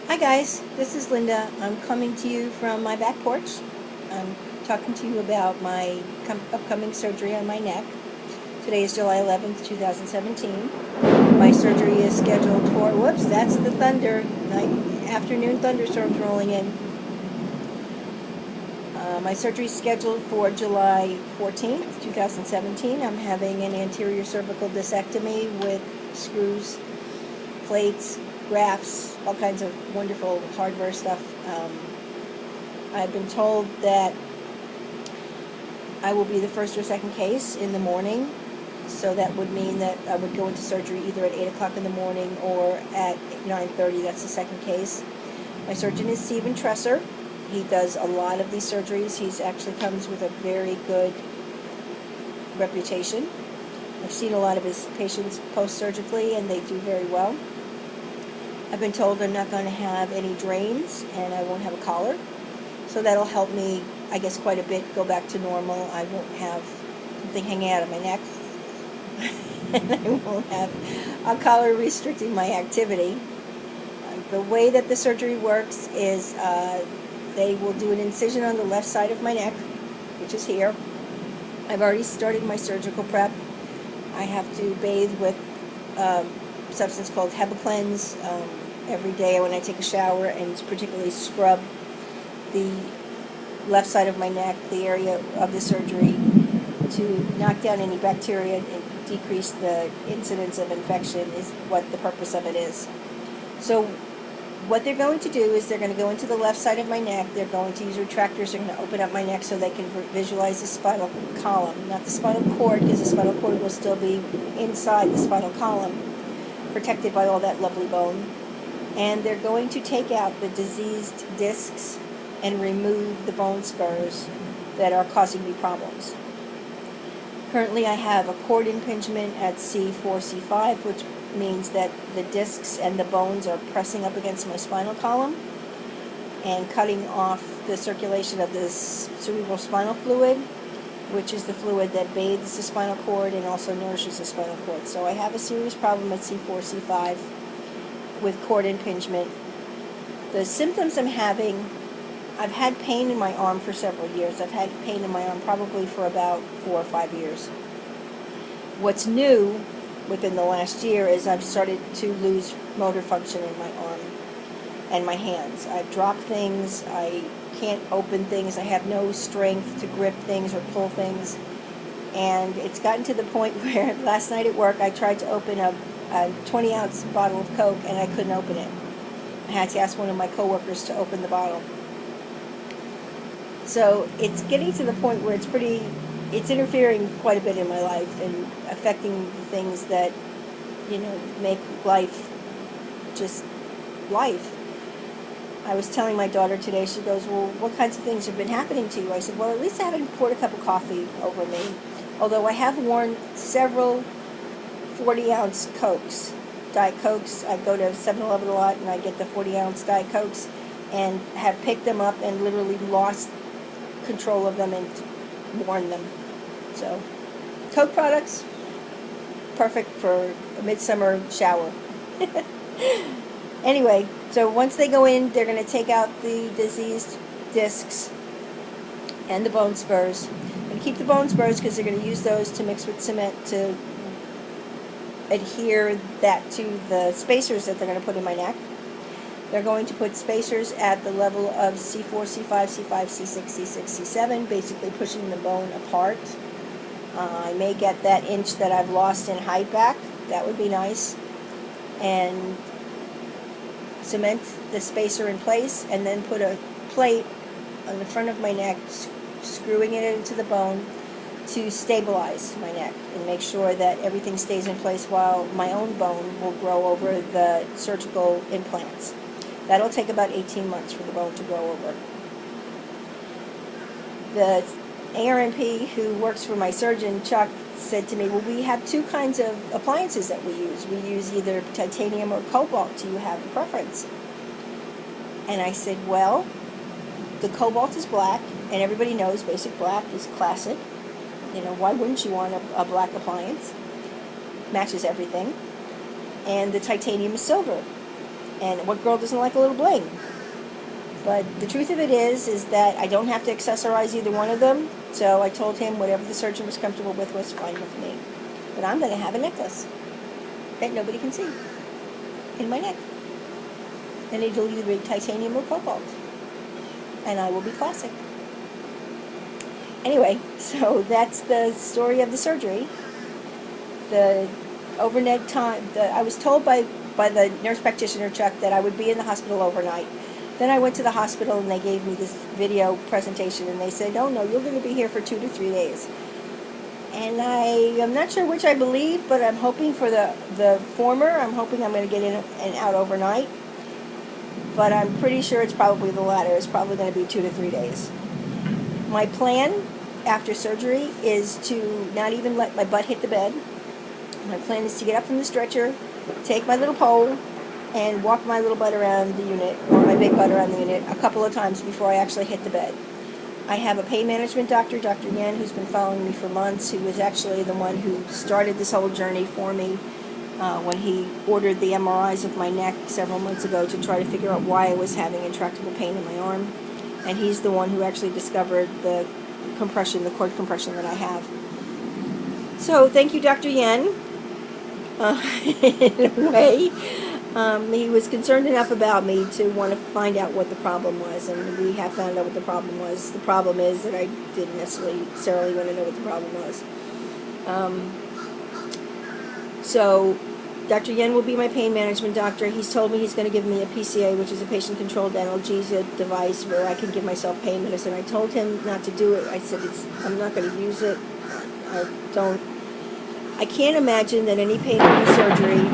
Hi guys, this is Linda. I'm coming to you from my back porch. I'm talking to you about my upcoming surgery on my neck. Today is July 11th, 2017. My surgery is scheduled for, whoops, that's the thunder, afternoon thunderstorms rolling in. My surgery is scheduled for July 14th, 2017. I'm having an anterior cervical discectomy with screws, plates, grafts, all kinds of wonderful hardware stuff. I've been told that I will be the first or second case in the morning, so that would mean that I would go into surgery either at 8 o'clock in the morning or at 9:30. That's the second case. My surgeon is Stephen Tresser. He does a lot of these surgeries. He actually comes with a very good reputation. I've seen a lot of his patients post-surgically, and they do very well. I've been told I'm not going to have any drains, and I won't have a collar. So that'll help me, I guess, quite a bit go back to normal. I won't have something hanging out of my neck. And I won't have a collar restricting my activity. The way that the surgery works is they will do an incision on the left side of my neck, which is here. I've already started my surgical prep. I have to bathe with substance called Hebacleanse every day when I take a shower, and particularly scrub the left side of my neck, the area of the surgery, to knock down any bacteria and decrease the incidence of infection is what the purpose of it is. So what they're going to do is they're going to go into the left side of my neck. They're going to use retractors. They're going to open up my neck so they can visualize the spinal column, not the spinal cord, because the spinal cord will still be inside the spinal column, protected by all that lovely bone. And they're going to take out the diseased discs and remove the bone spurs that are causing me problems. Currently I have a cord impingement at C4-C5, which means that the discs and the bones are pressing up against my spinal column and cutting off the circulation of this cerebral spinal fluid, which is the fluid that bathes the spinal cord and also nourishes the spinal cord. So I have a serious problem at C4-C5 with cord impingement. The symptoms I'm having, I've had pain in my arm for several years. I've had pain in my arm probably for about 4 or 5 years. What's new within the last year is I've started to lose motor function in my arm and my hands. I drop things, I can't open things, I have no strength to grip things or pull things. And it's gotten to the point where last night at work I tried to open a 20-ounce bottle of Coke and I couldn't open it. I had to ask one of my coworkers to open the bottle. So it's getting to the point where it's interfering quite a bit in my life and affecting the things that, make life just life. I was telling my daughter today, she goes, well, what kinds of things have been happening to you? I said, well, at least I haven't poured a cup of coffee over me, although I have worn several 40-ounce Cokes, Diet Cokes. I go to 7-Eleven a lot and I get the 40-ounce Diet Cokes and have picked them up and literally lost control of them and worn them. So, Coke products, perfect for a midsummer shower. Anyway, so once they go in, they're going to take out the diseased discs and the bone spurs. And keep the bone spurs because they're going to use those to mix with cement to adhere that to the spacers that they're going to put in my neck. They're going to put spacers at the level of C4, C5, C5, C6, C6, C7, basically pushing the bone apart. I may get that inch that I've lost in height back. That would be nice. And cement the spacer in place, and then put a plate on the front of my neck, screwing it into the bone to stabilize my neck and make sure that everything stays in place while my own bone will grow over the surgical implants. That'll take about 18 months for the bone to grow over. The ARNP who works for my surgeon, Chuck, said to me, well, we have two kinds of appliances that we use. We use either titanium or cobalt. Do you have a preference? And I said, well, the cobalt is black, and everybody knows basic black is classic. Why wouldn't you want a black appliance? Matches everything. And the titanium is silver. And what girl doesn't like a little bling? But the truth of it is that I don't have to accessorize either one of them. So I told him whatever the surgeon was comfortable with was fine with me. But I'm going to have a necklace that nobody can see in my neck. And it'll either be titanium or cobalt. And I will be classic. Anyway, so that's the story of the surgery. The overnight time, I was told by the nurse practitioner, Chuck, that I would be in the hospital overnight. Then I went to the hospital and they gave me this video presentation and they said, oh no, you're going to be here for 2 to 3 days. And I'm not sure which I believe, but I'm hoping for the former. I'm hoping I'm going to get in and out overnight. But I'm pretty sure it's probably the latter. It's probably going to be 2 to 3 days. My plan after surgery is to not even let my butt hit the bed. My plan is to get up from the stretcher, take my little pole, and walk my little butt around the unit, or my big butt around the unit, a couple of times before I actually hit the bed. I have a pain management doctor, Dr. Yen, who's been following me for months, who was actually the one who started this whole journey for me when he ordered the MRIs of my neck several months ago to try to figure out why I was having intractable pain in my arm. And he's the one who actually discovered the compression, the cord compression that I have. So thank you, Dr. Yen. In a way, he was concerned enough about me to want to find out what the problem was, and we have found out what the problem was. The problem is that I didn't necessarily want to know what the problem was. So Dr. Yen will be my pain management doctor. He's told me he's going to give me a PCA, which is a patient-controlled analgesia device where I can give myself pain medicine. I told him not to do it. I said I'm not going to use it. I can't imagine that any pain from the surgery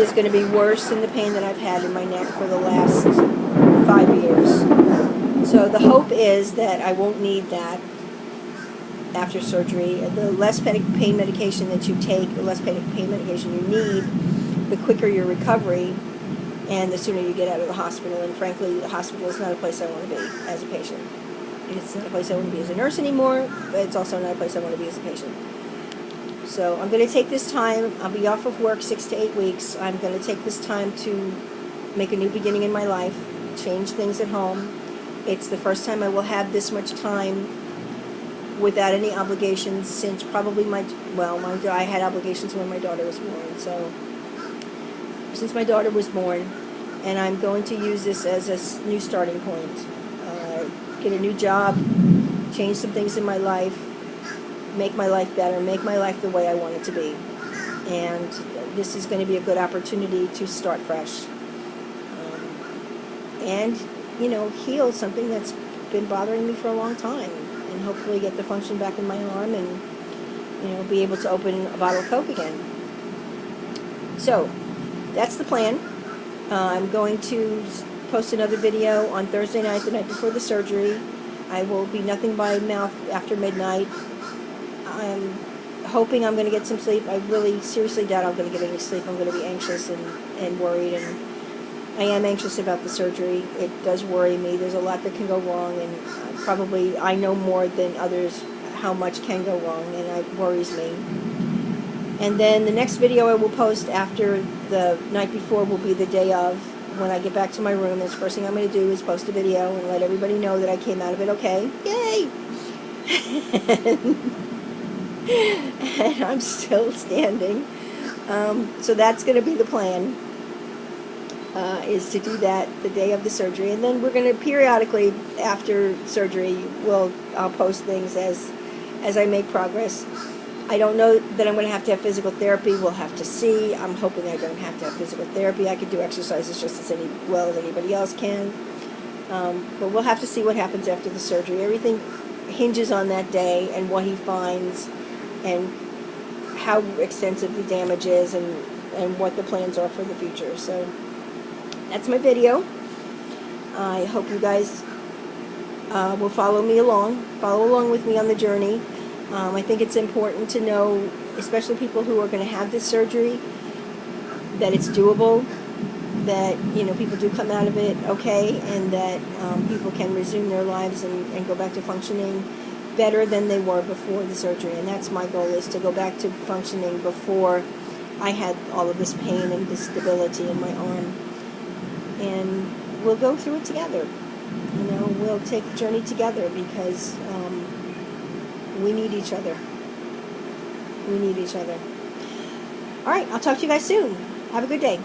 is going to be worse than the pain that I've had in my neck for the last 5 years. So the hope is that I won't need that after surgery. The less pain medication that you take, the less pain medication you need, the quicker your recovery and the sooner you get out of the hospital. And frankly, the hospital is not a place I want to be as a patient. It's not a place I want to be as a nurse anymore, but it's also not a place I want to be as a patient. So I'm going to take this time. I'll be off of work 6 to 8 weeks. I'm going to take this time to make a new beginning in my life, change things at home. It's the first time I will have this much time without any obligations since probably I had obligations when my daughter was born. So since my daughter was born, and I'm going to use this as a new starting point. Get a new job, change some things in my life, make my life better, make my life the way I want it to be. And this is going to be a good opportunity to start fresh. And, heal something that's been bothering me for a long time. And hopefully get the function back in my arm and, be able to open a bottle of Coke again. So, that's the plan. I'm going to post another video on Thursday night, the night before the surgery. I will be nothing by mouth after midnight. I'm hoping I'm going to get some sleep. I really seriously doubt I'm going to get any sleep. I'm going to be anxious and worried, and I am anxious about the surgery. It does worry me. There's a lot that can go wrong, and probably I know more than others how much can go wrong, and it worries me. And then the next video I will post after the night before will be the day of. When I get back to my room, the first thing I'm going to do is post a video and let everybody know that I came out of it okay. Yay! And I'm still standing. So that's going to be the plan, is to do that the day of the surgery. And then we're going to periodically, after surgery, I'll post things as I make progress. I don't know that I'm going to have physical therapy. We'll have to see. I'm hoping I don't have to have physical therapy. I could do exercises just as well as anybody else can. But we'll have to see what happens after the surgery. Everything hinges on that day and what he finds and how extensive the damage is and what the plans are for the future. So that's my video. I hope you guys will follow along with me on the journey. I think it's important to know, especially people who are going to have this surgery, that it's doable, that people do come out of it okay, and that people can resume their lives and go back to functioning better than they were before the surgery. And that's my goal, is to go back to functioning before I had all of this pain and disability in my arm. we'll go through it together. You know, we'll take the journey together because we need each other. We need each other. All right, I'll talk to you guys soon. Have a good day.